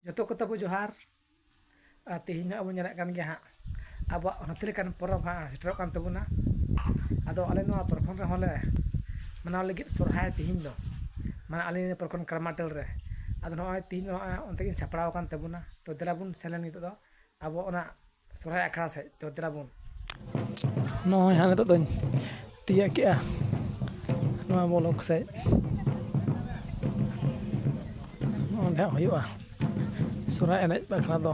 Joto ko tabu johar tihin na abun kan ge ha abo natil kan porab ha seterok kan tabuna ado ale no torkhon re hole manaw lagit sorhay tihin do mana ale ne porkhon karmatel re ado no tihin no onte gin sapraw kan tabuna to delabun selen nito do abo ona sorhay akhra se to delabun no ha nito do tiya ke a no bolok se onde hoyua surah enak bakal do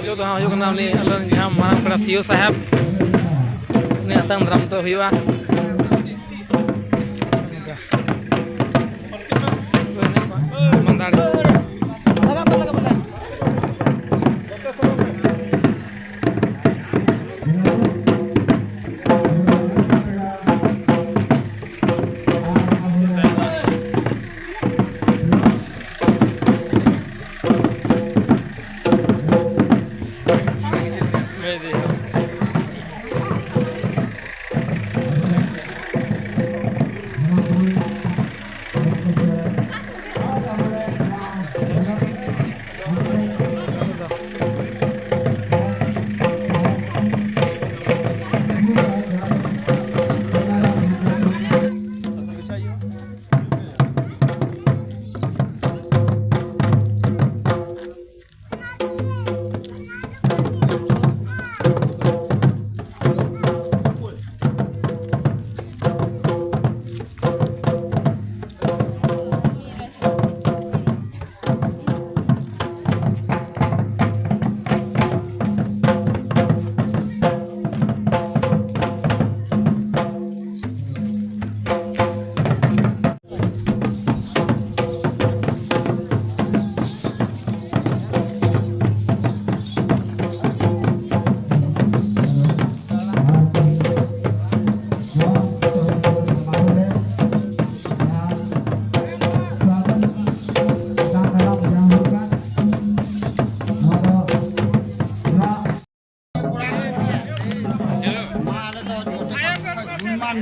yo dah yo kenal ni alun jam marang pada CEO sahab ni atang drum to hiwa mandar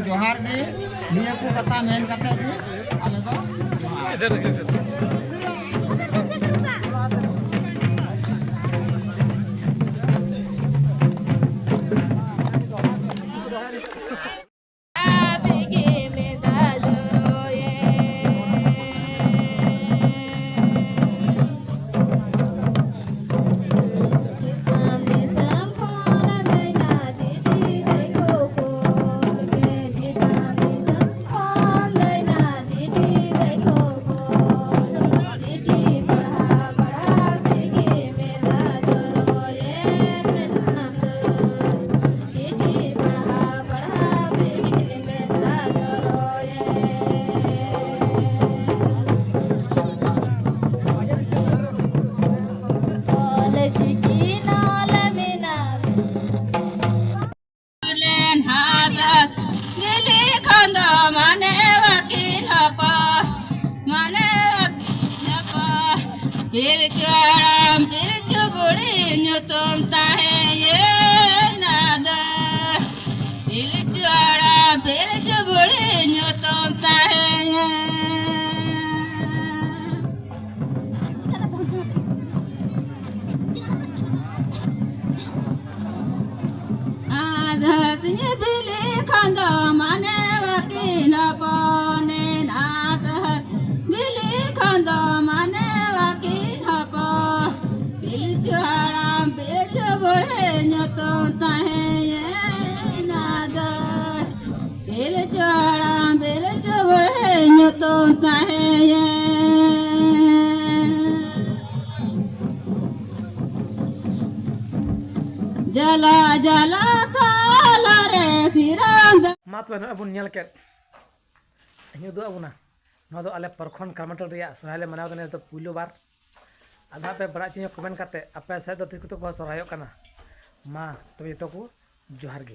जोहार गे निया को कथा main कथा गे आले दो इधर तुम ताहे ये नादा इलचुआड़ा फिर जुबड़ी न्यू तुम ताहे ये आदत ये बिले खंडो माने वकील पाने नादत बिले खंडो माने वकील पा इलचुआड़ा तुम ताहे ये नादा बिल चढ़ा बिल चढ़े तुम ताहे ये जला जला थाला रे Shrirang mat banu abun nyal ket anyu do abuna no do ale parkhon karmatal riya sorale manaw kane to pulo bar adha pe bara chinya comment kate ape sa do tis ko sorhayo kana ma to ko johar ge।